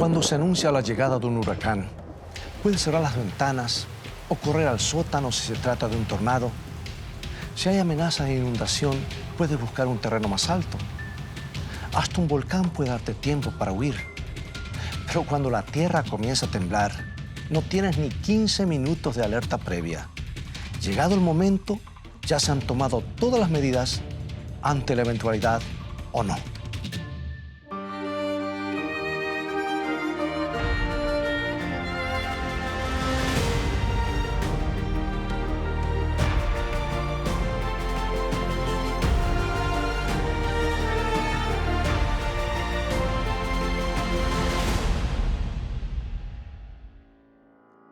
Cuando se anuncia la llegada de un huracán, puedes cerrar las ventanas o correr al sótano si se trata de un tornado. Si hay amenaza de inundación, puedes buscar un terreno más alto. Hasta un volcán puede darte tiempo para huir. Pero cuando la tierra comienza a temblar, no tienes ni 15 minutos de alerta previa. Llegado el momento, ya se han tomado todas las medidas ante la eventualidad o no.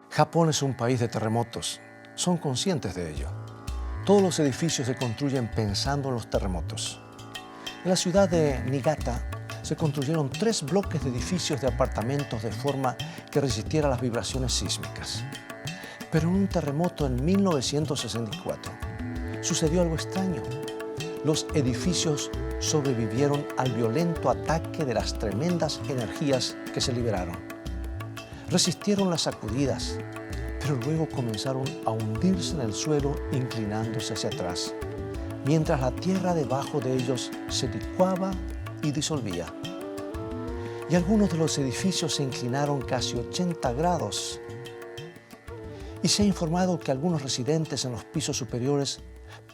Japón es un país de terremotos. Son conscientes de ello. Todos los edificios se construyen pensando en los terremotos. En la ciudad de Niigata se construyeron 3 bloques de edificios de apartamentos de forma que resistiera las vibraciones sísmicas. Pero en un terremoto en 1964 sucedió algo extraño. Los edificios sobrevivieron al violento ataque de las tremendas energías que se liberaron. Resistieron las sacudidas, pero luego comenzaron a hundirse en el suelo inclinándose hacia atrás, mientras la tierra debajo de ellos se licuaba y disolvía. Y algunos de los edificios se inclinaron casi 80 grados. Y se ha informado que algunos residentes en los pisos superiores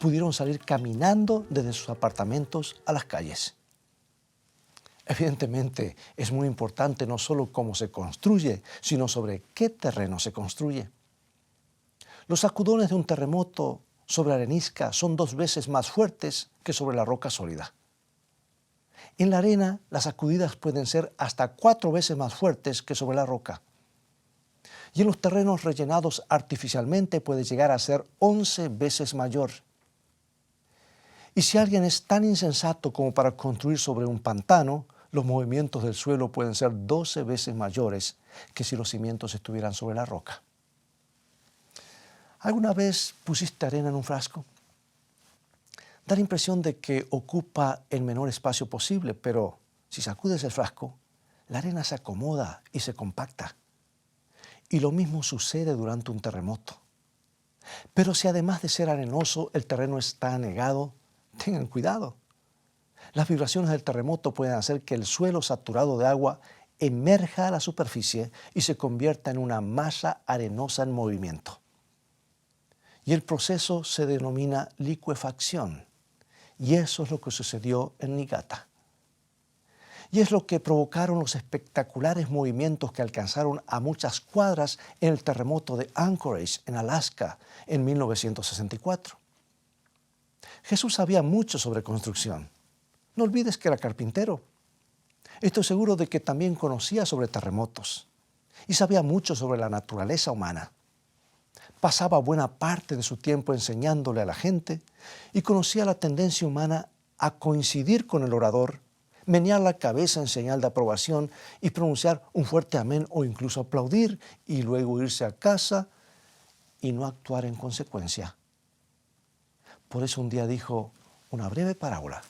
pudieron salir caminando desde sus apartamentos a las calles. Evidentemente, es muy importante no solo cómo se construye, sino sobre qué terreno se construye. Los sacudones de un terremoto sobre arenisca son 2 veces más fuertes que sobre la roca sólida. En la arena, las sacudidas pueden ser hasta 4 veces más fuertes que sobre la roca. Y en los terrenos rellenados artificialmente puede llegar a ser 11 veces mayor. Y si alguien es tan insensato como para construir sobre un pantano, los movimientos del suelo pueden ser 12 veces mayores que si los cimientos estuvieran sobre la roca. ¿Alguna vez pusiste arena en un frasco? Da la impresión de que ocupa el menor espacio posible, pero si sacudes el frasco, la arena se acomoda y se compacta. Y lo mismo sucede durante un terremoto. Pero si además de ser arenoso, el terreno está anegado, tengan cuidado. Las vibraciones del terremoto pueden hacer que el suelo saturado de agua emerja a la superficie y se convierta en una masa arenosa en movimiento. Y el proceso se denomina licuefacción. Y eso es lo que sucedió en Niigata. Y es lo que provocaron los espectaculares movimientos que alcanzaron a muchas cuadras en el terremoto de Anchorage, en Alaska, en 1964. Jesús sabía mucho sobre construcción. No olvides que era carpintero. Estoy seguro de que también conocía sobre terremotos y sabía mucho sobre la naturaleza humana. Pasaba buena parte de su tiempo enseñándole a la gente y conocía la tendencia humana a coincidir con el orador, menear la cabeza en señal de aprobación y pronunciar un fuerte amén o incluso aplaudir y luego irse a casa y no actuar en consecuencia. Por eso un día dijo una breve parábola.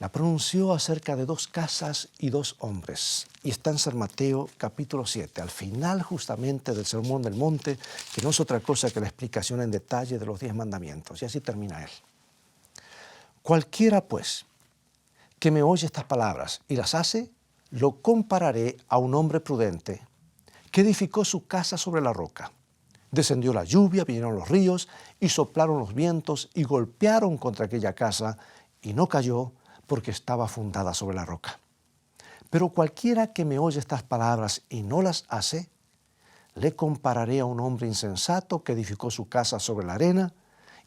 La pronunció acerca de 2 casas y 2 hombres. Y está en San Mateo capítulo 7, al final justamente del Sermón del Monte, que no es otra cosa que la explicación en detalle de los 10 mandamientos. Y así termina él. Cualquiera, pues, que me oye estas palabras y las hace, lo compararé a un hombre prudente que edificó su casa sobre la roca. Descendió la lluvia, vinieron los ríos y soplaron los vientos y golpearon contra aquella casa y no cayó porque estaba fundada sobre la roca. Pero cualquiera que me oye estas palabras y no las hace, le compararé a un hombre insensato que edificó su casa sobre la arena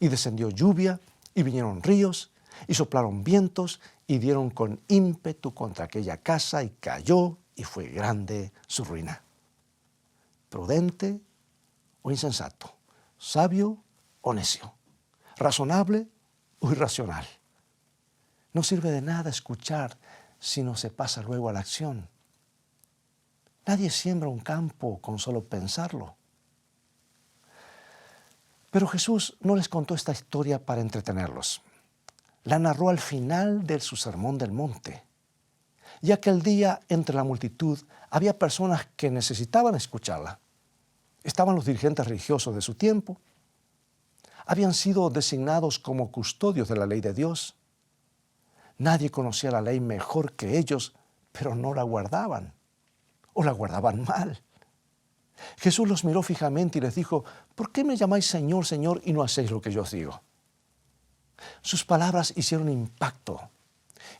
y descendió lluvia y vinieron ríos y soplaron vientos y dieron con ímpetu contra aquella casa y cayó y fue grande su ruina. Prudente o insensato, sabio o necio, razonable o irracional. No sirve de nada escuchar si no se pasa luego a la acción. Nadie siembra un campo con solo pensarlo. Pero Jesús no les contó esta historia para entretenerlos. La narró al final de su Sermón del Monte. Y aquel día, entre la multitud, había personas que necesitaban escucharla. Estaban los dirigentes religiosos de su tiempo. Habían sido designados como custodios de la ley de Dios. Nadie conocía la ley mejor que ellos, pero no la guardaban, o la guardaban mal. Jesús los miró fijamente y les dijo: ¿por qué me llamáis Señor, Señor, y no hacéis lo que yo os digo? Sus palabras hicieron impacto.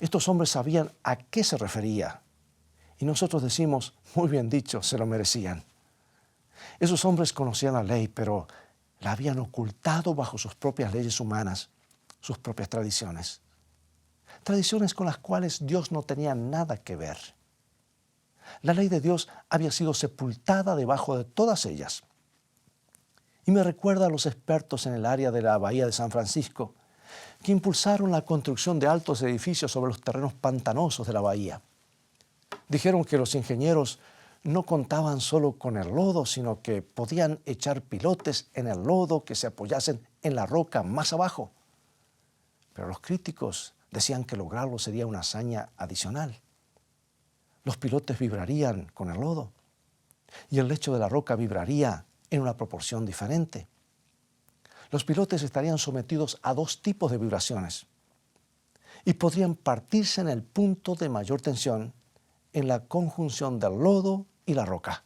Estos hombres sabían a qué se refería. Y nosotros decimos: muy bien dicho, se lo merecían. Esos hombres conocían la ley, pero la habían ocultado bajo sus propias leyes humanas, sus propias tradiciones. Tradiciones con las cuales Dios no tenía nada que ver. La ley de Dios había sido sepultada debajo de todas ellas. Y me recuerda a los expertos en el área de la Bahía de San Francisco, que impulsaron la construcción de altos edificios sobre los terrenos pantanosos de la bahía. Dijeron que los ingenieros no contaban solo con el lodo, sino que podían echar pilotes en el lodo que se apoyasen en la roca más abajo. Pero los críticos decían que lograrlo sería una hazaña adicional. Los pilotes vibrarían con el lodo y el lecho de la roca vibraría en una proporción diferente. Los pilotes estarían sometidos a dos tipos de vibraciones y podrían partirse en el punto de mayor tensión en la conjunción del lodo y la roca.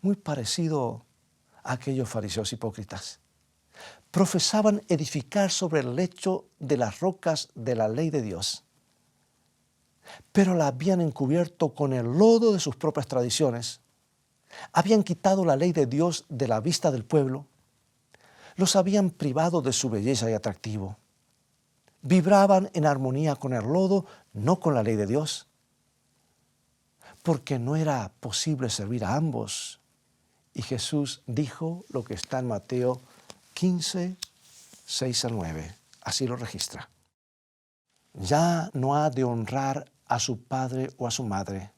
Muy parecido a aquellos fariseos hipócritas. Profesaban edificar sobre el lecho de las rocas de la ley de Dios, pero la habían encubierto con el lodo de sus propias tradiciones. Habían quitado la ley de Dios de la vista del pueblo. Los habían privado de su belleza y atractivo. Vibraban en armonía con el lodo, no con la ley de Dios, porque no era posible servir a ambos. Y Jesús dijo lo que está en Mateo 15, 6 al 9. Así lo registra. Ya no ha de honrar a su padre o a su madre.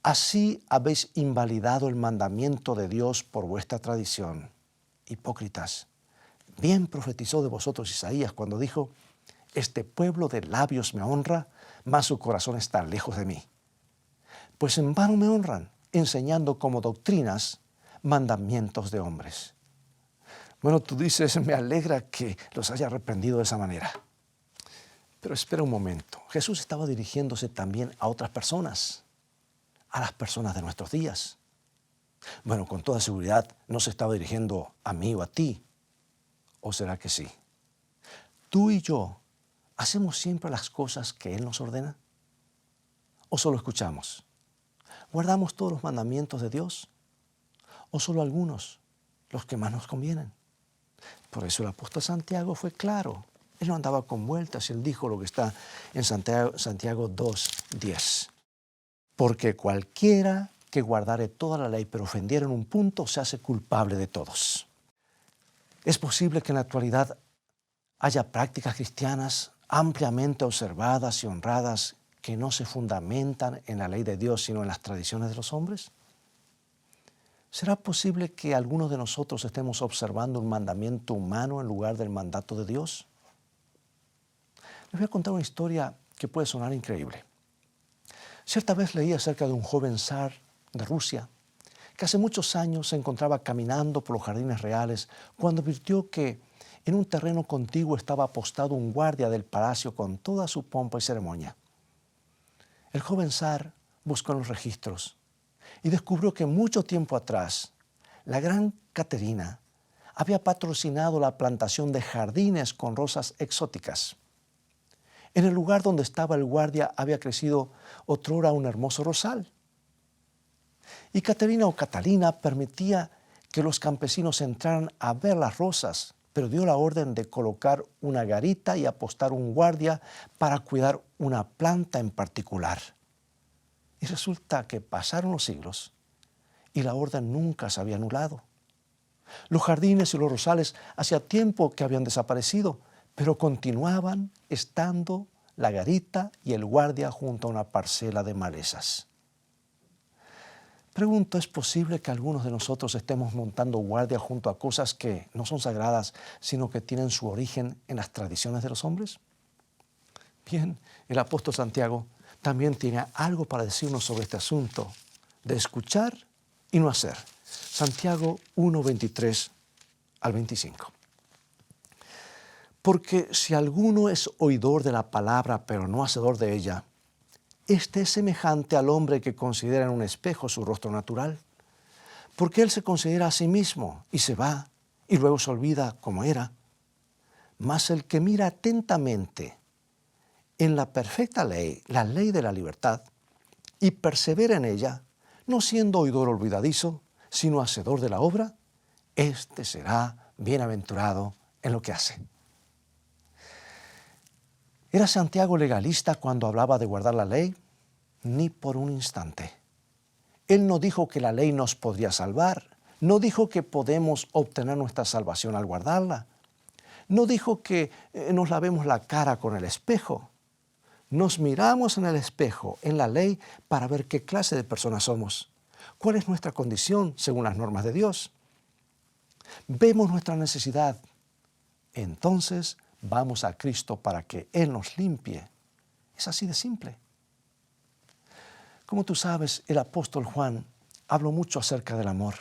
Así habéis invalidado el mandamiento de Dios por vuestra tradición. Hipócritas, bien profetizó de vosotros Isaías cuando dijo: este pueblo de labios me honra, mas su corazón está lejos de mí. Pues en vano me honran, enseñando como doctrinas mandamientos de hombres. Bueno, tú dices: me alegra que los haya reprendido de esa manera. Pero espera un momento, Jesús estaba dirigiéndose también a otras personas, a las personas de nuestros días. Bueno, con toda seguridad no se estaba dirigiendo a mí o a ti. ¿O será que sí? ¿Tú y yo hacemos siempre las cosas que Él nos ordena? ¿O solo escuchamos? ¿Guardamos todos los mandamientos de Dios? ¿O solo algunos, los que más nos convienen? Por eso el apóstol Santiago fue claro. Él no andaba con vueltas y él dijo lo que está en Santiago 2:10. Porque cualquiera que guardare toda la ley pero ofendiera en un punto se hace culpable de todos. Es posible que en la actualidad haya prácticas cristianas ampliamente observadas y honradas que no se fundamentan en la ley de Dios sino en las tradiciones de los hombres. ¿Será posible que algunos de nosotros estemos observando un mandamiento humano en lugar del mandato de Dios? Les voy a contar una historia que puede sonar increíble. Cierta vez leí acerca de un joven zar de Rusia que hace muchos años se encontraba caminando por los jardines reales cuando advirtió que en un terreno contiguo estaba apostado un guardia del palacio con toda su pompa y ceremonia. El joven zar buscó en los registros y descubrió que mucho tiempo atrás la gran Caterina había patrocinado la plantación de jardines con rosas exóticas. En el lugar donde estaba el guardia había crecido otrora un hermoso rosal. Y Caterina o Catalina permitía que los campesinos entraran a ver las rosas, pero dio la orden de colocar una garita y apostar un guardia para cuidar una planta en particular. Y resulta que pasaron los siglos y la orden nunca se había anulado. Los jardines y los rosales hacía tiempo que habían desaparecido, pero continuaban estando la garita y el guardia junto a una parcela de malezas. Pregunto, ¿es posible que algunos de nosotros estemos montando guardia junto a cosas que no son sagradas, sino que tienen su origen en las tradiciones de los hombres? Bien, el apóstol Santiago también tiene algo para decirnos sobre este asunto de escuchar y no hacer. Santiago 1, 23 al 25. Porque si alguno es oidor de la palabra, pero no hacedor de ella, este es semejante al hombre que considera en un espejo su rostro natural. Porque él se considera a sí mismo y se va, y luego se olvida cómo era. Mas el que mira atentamente en la perfecta ley, la ley de la libertad, y persevera en ella, no siendo oidor olvidadizo, sino hacedor de la obra, éste será bienaventurado en lo que hace. ¿Era Santiago legalista cuando hablaba de guardar la ley? Ni por un instante. Él no dijo que la ley nos podría salvar, no dijo que podemos obtener nuestra salvación al guardarla, no dijo que nos lavemos la cara con el espejo. Nos miramos en el espejo, en la ley, para ver qué clase de personas somos, cuál es nuestra condición según las normas de Dios. Vemos nuestra necesidad, entonces vamos a Cristo para que Él nos limpie. Es así de simple. Como tú sabes, el apóstol Juan habló mucho acerca del amor,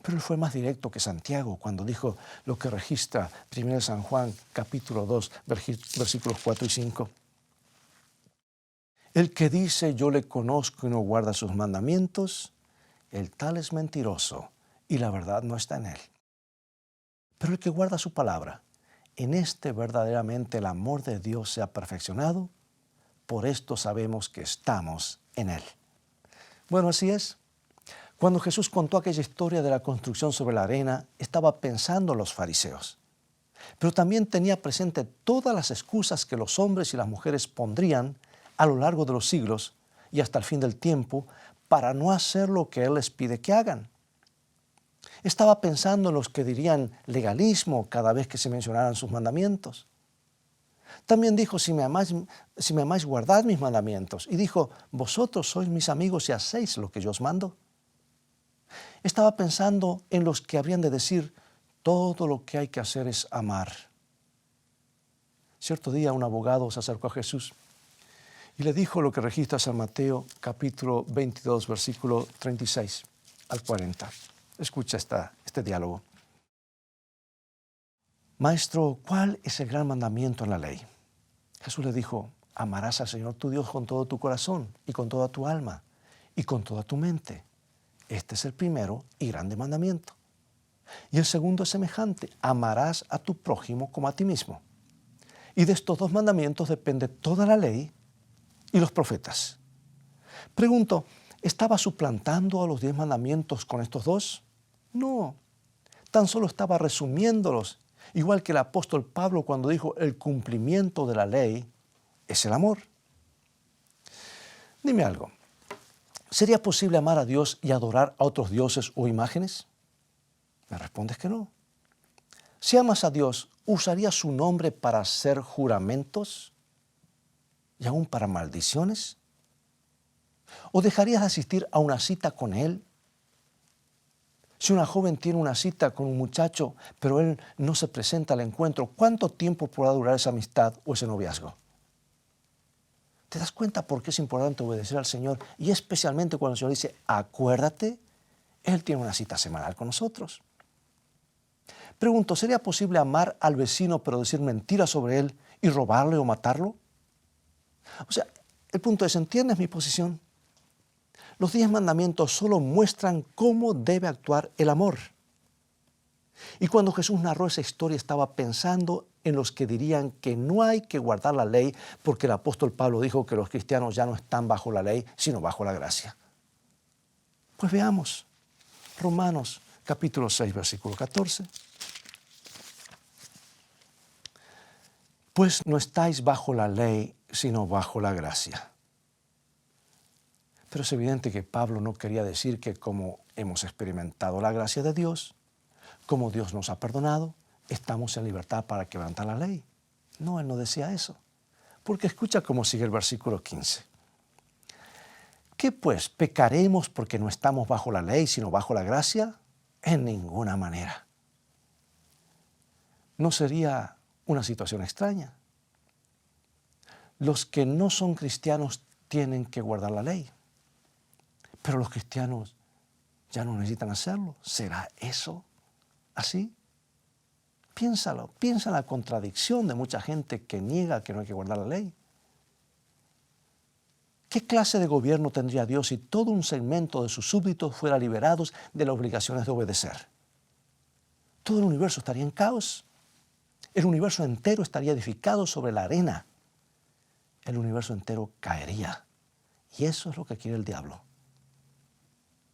pero él fue más directo que Santiago cuando dijo lo que registra 1 San Juan capítulo 2, versículos 4 y 5. El que dice yo le conozco y no guarda sus mandamientos, el tal es mentiroso y la verdad no está en él. Pero el que guarda su palabra, en este verdaderamente el amor de Dios se ha perfeccionado, por esto sabemos que estamos en él. Bueno, así es. Cuando Jesús contó aquella historia de la construcción sobre la arena, estaba pensando en los fariseos. Pero también tenía presente todas las excusas que los hombres y las mujeres pondrían a lo largo de los siglos y hasta el fin del tiempo para no hacer lo que Él les pide que hagan. Estaba pensando en los que dirían legalismo cada vez que se mencionaran sus mandamientos. También dijo, si me amáis, guardad mis mandamientos. Y dijo, vosotros sois mis amigos y hacéis lo que yo os mando. Estaba pensando en los que habrían de decir, todo lo que hay que hacer es amar. Cierto día un abogado se acercó a Jesús y le dijo lo que registra San Mateo capítulo 22, versículo 36 al 40. Escucha este diálogo. Maestro, ¿cuál es el gran mandamiento en la ley? Jesús le dijo, amarás al Señor tu Dios con todo tu corazón y con toda tu alma y con toda tu mente. Este es el primero y grande mandamiento. Y el segundo es semejante, amarás a tu prójimo como a ti mismo. Y de estos dos mandamientos depende toda la ley y los profetas. Pregunto, ¿estaba suplantando a los 10 mandamientos con estos dos? No, tan solo estaba resumiéndolos, igual que el apóstol Pablo cuando dijo el cumplimiento de la ley es el amor. Dime algo, ¿sería posible amar a Dios y adorar a otros dioses o imágenes? Me respondes que no. Si amas a Dios, ¿usarías su nombre para hacer juramentos y aún para maldiciones? ¿O dejarías de asistir a una cita con Él? Si una joven tiene una cita con un muchacho, pero él no se presenta al encuentro, ¿cuánto tiempo podrá durar esa amistad o ese noviazgo? ¿Te das cuenta por qué es importante obedecer al Señor? Y especialmente cuando el Señor dice, acuérdate, Él tiene una cita semanal con nosotros. Pregunto, ¿sería posible amar al vecino pero decir mentiras sobre él y robarle o matarlo? O sea, el punto es, ¿entiendes mi posición? Los 10 mandamientos solo muestran cómo debe actuar el amor. Y cuando Jesús narró esa historia estaba pensando en los que dirían que no hay que guardar la ley porque el apóstol Pablo dijo que los cristianos ya no están bajo la ley, sino bajo la gracia. Pues veamos, Romanos capítulo 6, versículo 14. Pues no estáis bajo la ley, sino bajo la gracia. Pero es evidente que Pablo no quería decir que como hemos experimentado la gracia de Dios, como Dios nos ha perdonado, estamos en libertad para quebrantar la ley. No, él no decía eso. Porque escucha cómo sigue el versículo 15. ¿Qué pues? ¿Pecaremos porque no estamos bajo la ley, sino bajo la gracia? En ninguna manera. ¿No sería una situación extraña? los que no son cristianos tienen que guardar la ley, pero los cristianos ya no necesitan hacerlo. ¿Será eso así? Piénsalo, piensa en la contradicción de mucha gente que niega que no hay que guardar la ley. ¿Qué clase de gobierno tendría Dios si todo un segmento de sus súbditos fuera liberados de las obligaciones de obedecer? Todo el universo estaría en caos. El universo entero estaría edificado sobre la arena. El universo entero caería. Y eso es lo que quiere el diablo.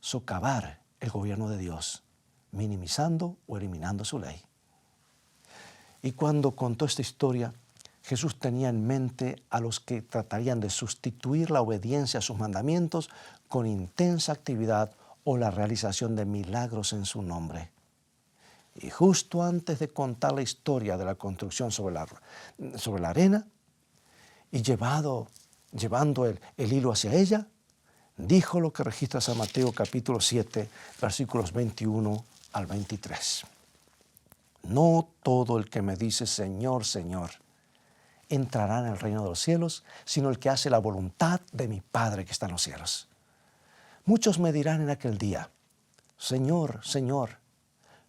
Socavar el gobierno de Dios, minimizando o eliminando su ley. Y cuando contó esta historia, Jesús tenía en mente a los que tratarían de sustituir la obediencia a sus mandamientos con intensa actividad o la realización de milagros en su nombre. Y justo antes de contar la historia de la construcción sobre la arena y llevando el hilo hacia ella, dijo lo que registra San Mateo capítulo 7, versículos 21 al 23. No todo el que me dice Señor, Señor, entrará en el reino de los cielos, sino el que hace la voluntad de mi Padre que está en los cielos. Muchos me dirán en aquel día, Señor, Señor,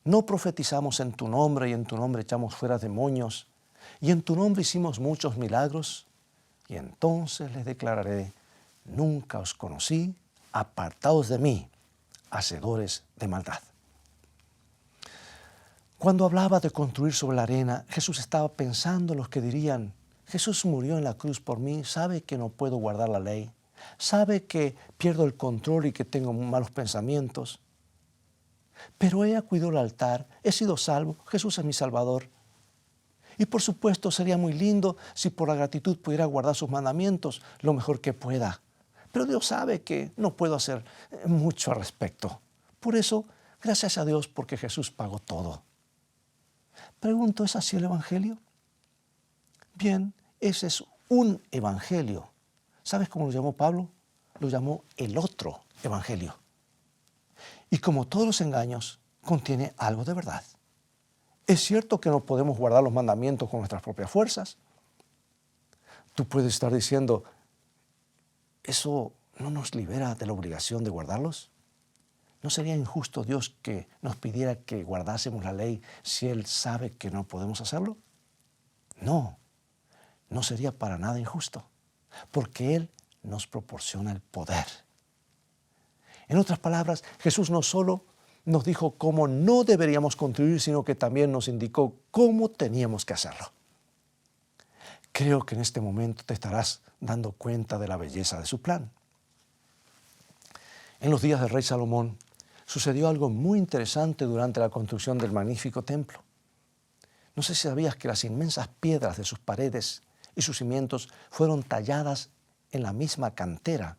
¿no profetizamos en tu nombre y en tu nombre echamos fuera demonios y en tu nombre hicimos muchos milagros? Y entonces les declararé, nunca os conocí, apartaos de mí, hacedores de maldad. Cuando hablaba de construir sobre la arena, Jesús estaba pensando en los que dirían, Jesús murió en la cruz por mí, sabe que no puedo guardar la ley, sabe que pierdo el control y que tengo malos pensamientos. Pero ella cuidó el altar, he sido salvo, Jesús es mi Salvador. Y por supuesto sería muy lindo si por la gratitud pudiera guardar sus mandamientos lo mejor que pueda. Pero Dios sabe que no puedo hacer mucho al respecto. Por eso, gracias a Dios porque Jesús pagó todo. Pregunto, ¿es así el Evangelio? Bien, ese es un Evangelio. ¿Sabes cómo lo llamó Pablo? Lo llamó el otro Evangelio. Y como todos los engaños, contiene algo de verdad. Es cierto que no podemos guardar los mandamientos con nuestras propias fuerzas. Tú puedes estar diciendo, ¿eso no nos libera de la obligación de guardarlos? ¿No sería injusto Dios que nos pidiera que guardásemos la ley si Él sabe que no podemos hacerlo? No, no sería para nada injusto, porque Él nos proporciona el poder. En otras palabras, Jesús no solo nos dijo cómo no deberíamos contribuir, sino que también nos indicó cómo teníamos que hacerlo. Creo que en este momento te estarás dando cuenta de la belleza de su plan. En los días del rey Salomón sucedió algo muy interesante durante la construcción del magnífico templo. No sé si sabías que las inmensas piedras de sus paredes y sus cimientos fueron talladas en la misma cantera.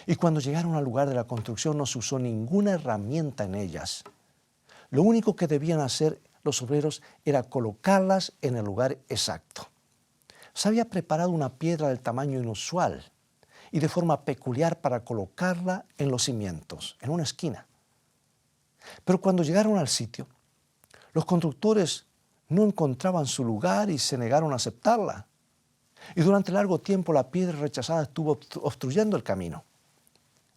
Y cuando llegaron al lugar de la construcción no se usó ninguna herramienta en ellas. Lo único que debían hacer los obreros era colocarlas en el lugar exacto. Se había preparado una piedra del tamaño inusual y de forma peculiar para colocarla en los cimientos, en una esquina. Pero cuando llegaron al sitio, los constructores no encontraban su lugar y se negaron a aceptarla. Y durante largo tiempo la piedra rechazada estuvo obstruyendo el camino.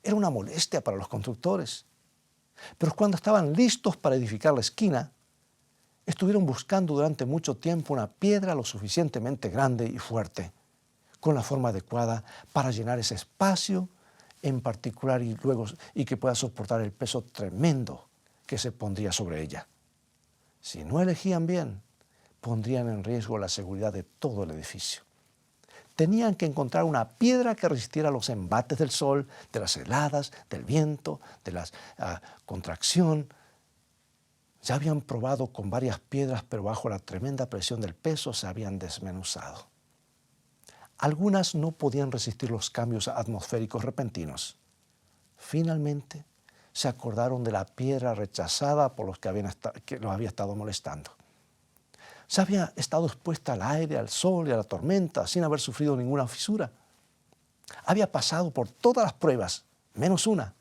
Era una molestia para los constructores. Pero cuando estaban listos para edificar la esquina, estuvieron buscando durante mucho tiempo una piedra lo suficientemente grande y fuerte, con la forma adecuada para llenar ese espacio en particular y que pueda soportar el peso tremendo que se pondría sobre ella. Si no elegían bien, pondrían en riesgo la seguridad de todo el edificio. Tenían que encontrar una piedra que resistiera los embates del sol, de las heladas, del viento, de la contracción. Ya habían probado con varias piedras, pero bajo la tremenda presión del peso se habían desmenuzado. Algunas no podían resistir los cambios atmosféricos repentinos. Finalmente, se acordaron de la piedra rechazada por los que los había estado molestando. Se había estado expuesta al aire, al sol y a la tormenta sin haber sufrido ninguna fisura. Había pasado por todas las pruebas, menos una.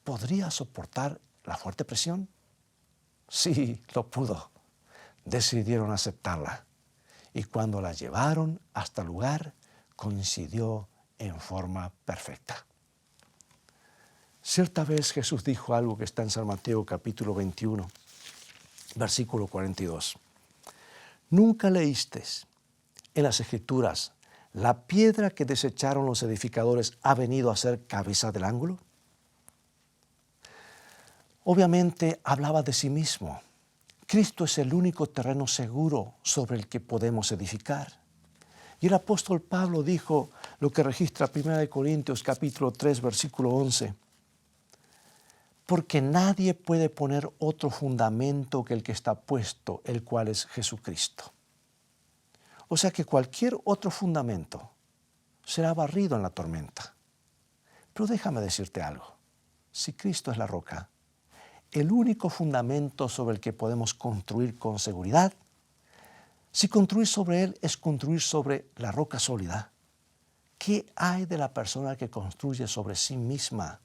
¿Podría soportar la fuerte presión? Sí, lo pudo. Decidieron aceptarla. y cuando la llevaron hasta el lugar, coincidió en forma perfecta. Cierta vez Jesús dijo algo que está en San Mateo capítulo 21, versículo 42. ¿Nunca leísteis en las Escrituras: la piedra que desecharon los edificadores ha venido a ser cabeza del ángulo? Obviamente hablaba de sí mismo. Cristo es el único terreno seguro sobre el que podemos edificar. Y el apóstol Pablo dijo lo que registra 1 Corintios capítulo 3, versículo 11. Porque nadie puede poner otro fundamento que el que está puesto, el cual es Jesucristo. O sea que cualquier otro fundamento será barrido en la tormenta. Pero déjame decirte algo. Si Cristo es la roca, el único fundamento sobre el que podemos construir con seguridad, si construir sobre Él es construir sobre la roca sólida, ¿qué hay de la persona que construye sobre sí misma,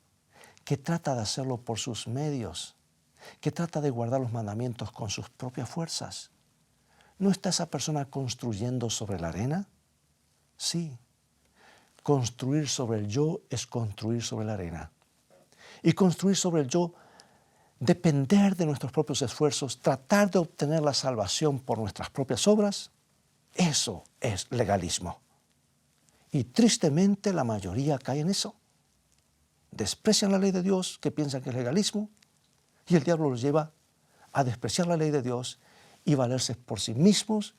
que trata de hacerlo por sus medios, que trata de guardar los mandamientos con sus propias fuerzas? ¿No está esa persona construyendo sobre la arena? Sí. Construir sobre el yo es construir sobre la arena. Y construir sobre el yo, depender de nuestros propios esfuerzos, tratar de obtener la salvación por nuestras propias obras, eso es legalismo. Y tristemente la mayoría cae en eso. Desprecian la ley de Dios, que piensan que es legalismo, y el diablo los lleva a despreciar la ley de Dios y valerse por sí mismos,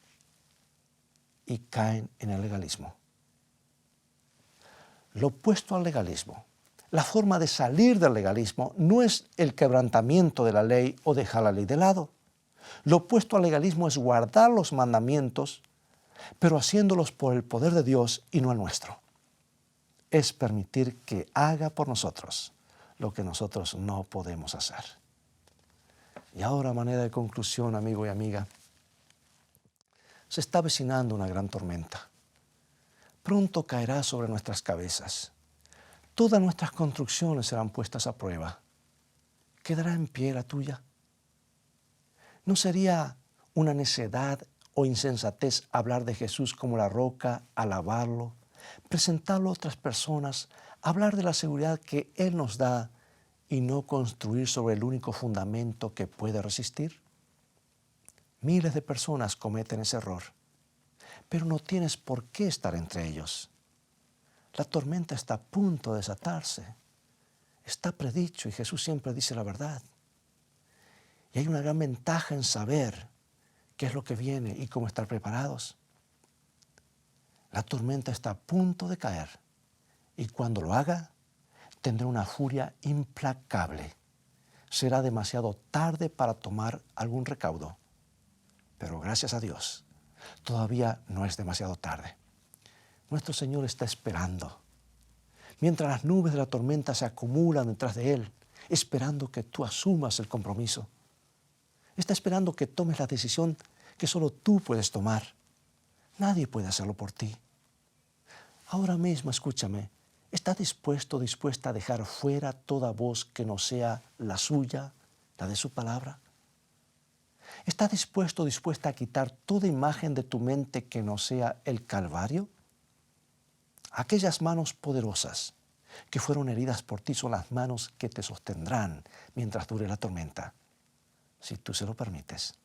y caen en el legalismo. Lo opuesto al legalismo, la forma de salir del legalismo, no es el quebrantamiento de la ley o dejar la ley de lado. Lo opuesto al legalismo es guardar los mandamientos, pero haciéndolos por el poder de Dios y no el nuestro. Es permitir que haga por nosotros lo que nosotros no podemos hacer. Y ahora, a manera de conclusión, amigo y amiga, se está avecinando una gran tormenta. Pronto caerá sobre nuestras cabezas. Todas nuestras construcciones serán puestas a prueba. ¿Quedará en pie la tuya? ¿No sería una necedad o insensatez hablar de Jesús como la roca, alabarlo, presentarlo a otras personas, hablar de la seguridad que Él nos da y no construir sobre el único fundamento que puede resistir? Miles de personas cometen ese error, pero no tienes por qué estar entre ellos. La tormenta está a punto de desatarse. Está predicho y Jesús siempre dice la verdad. Y hay una gran ventaja en saber qué es lo que viene y cómo estar preparados. La tormenta está a punto de caer y cuando lo haga, tendrá una furia implacable. Será demasiado tarde para tomar algún recaudo. Pero gracias a Dios, todavía no es demasiado tarde. Nuestro Señor está esperando. Mientras las nubes de la tormenta se acumulan detrás de Él, esperando que tú asumas el compromiso. Está esperando que tomes la decisión que solo tú puedes tomar. Nadie puede hacerlo por ti. Ahora mismo, escúchame, ¿estás dispuesto o dispuesta a dejar fuera toda voz que no sea la suya, la de su palabra? ¿Estás dispuesto o dispuesta a quitar toda imagen de tu mente que no sea el Calvario? Aquellas manos poderosas que fueron heridas por ti son las manos que te sostendrán mientras dure la tormenta, si tú se lo permites.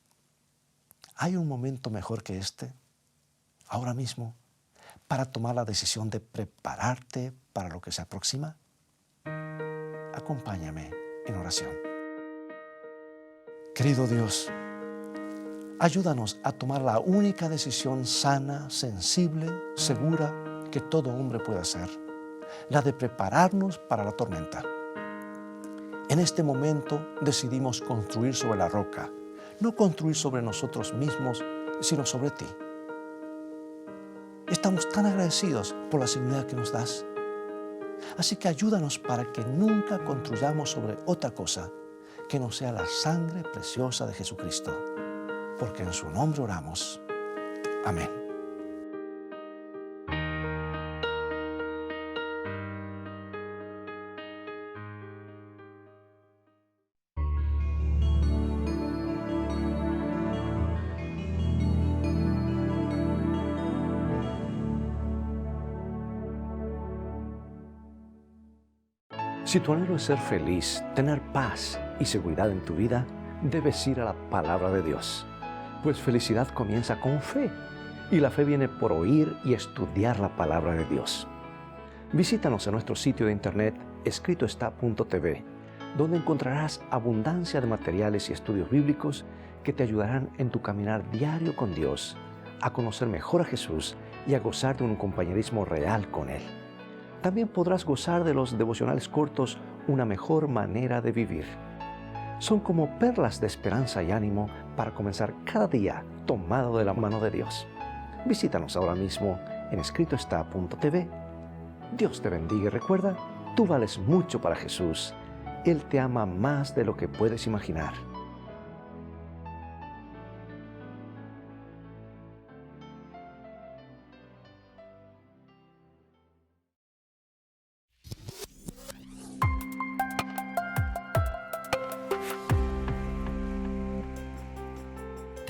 ¿Hay un momento mejor que este, ahora mismo, para tomar la decisión de prepararte para lo que se aproxima? Acompáñame en oración. Querido Dios, ayúdanos a tomar la única decisión sana, sensible, segura que todo hombre puede hacer, la de prepararnos para la tormenta. En este momento decidimos construir sobre la roca, no construir sobre nosotros mismos, sino sobre ti. Estamos tan agradecidos por la seguridad que nos das. Así que ayúdanos para que nunca construyamos sobre otra cosa que no sea la sangre preciosa de Jesucristo, porque en su nombre oramos. Amén. Si tu anhelo es ser feliz, tener paz y seguridad en tu vida, debes ir a la palabra de Dios. Pues felicidad comienza con fe, y la fe viene por oír y estudiar la palabra de Dios. Visítanos en nuestro sitio de internet escritoestá.tv, donde encontrarás abundancia de materiales y estudios bíblicos que te ayudarán en tu caminar diario con Dios, a conocer mejor a Jesús y a gozar de un compañerismo real con Él. También podrás gozar de los devocionales cortos Una mejor manera de vivir. Son como perlas de esperanza y ánimo para comenzar cada día tomado de la mano de Dios. Visítanos ahora mismo en escritoestá.tv. Dios te bendiga y recuerda, tú vales mucho para Jesús. Él te ama más de lo que puedes imaginar.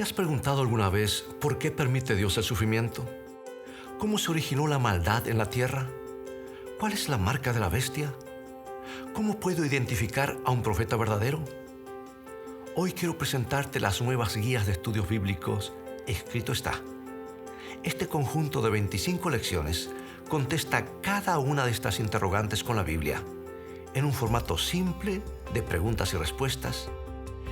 ¿Te has preguntado alguna vez por qué permite Dios el sufrimiento? ¿Cómo se originó la maldad en la tierra? ¿Cuál es la marca de la bestia? ¿Cómo puedo identificar a un profeta verdadero? Hoy quiero presentarte las nuevas guías de estudios bíblicos Escrito está. Este conjunto de 25 lecciones contesta cada una de estas interrogantes con la Biblia, en un formato simple de preguntas y respuestas,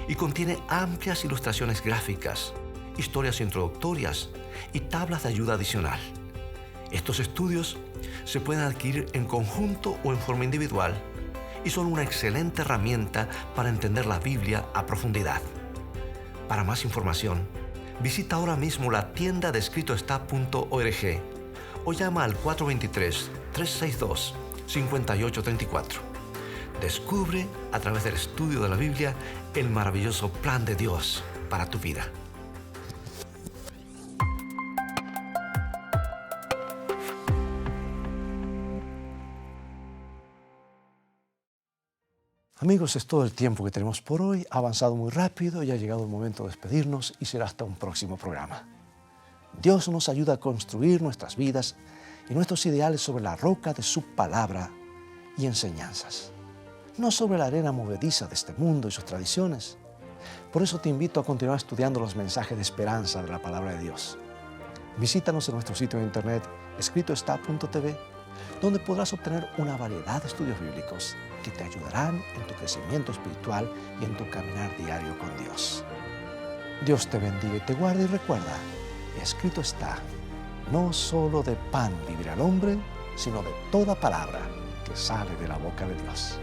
y contiene amplias ilustraciones gráficas, historias introductorias y tablas de ayuda adicional. Estos estudios se pueden adquirir en conjunto o en forma individual y son una excelente herramienta para entender la Biblia a profundidad. Para más información, visita ahora mismo la tienda de escritoestá.org o llama al 423-362-5834. Descubre a través del estudio de la Biblia el maravilloso plan de Dios para tu vida. Amigos, es todo el tiempo que tenemos por hoy. Ha avanzado muy rápido y ha llegado el momento de despedirnos y será hasta un próximo programa. Dios nos ayuda a construir nuestras vidas y nuestros ideales sobre la roca de su palabra y enseñanzas, no sobre la arena movediza de este mundo y sus tradiciones. Por eso te invito a continuar estudiando los mensajes de esperanza de la palabra de Dios. Visítanos en nuestro sitio de internet escritoestá.tv, donde podrás obtener una variedad de estudios bíblicos que te ayudarán en tu crecimiento espiritual y en tu caminar diario con Dios. Dios te bendiga y te guarde, y recuerda, escrito está, no solo de pan vivirá el hombre, sino de toda palabra que sale de la boca de Dios.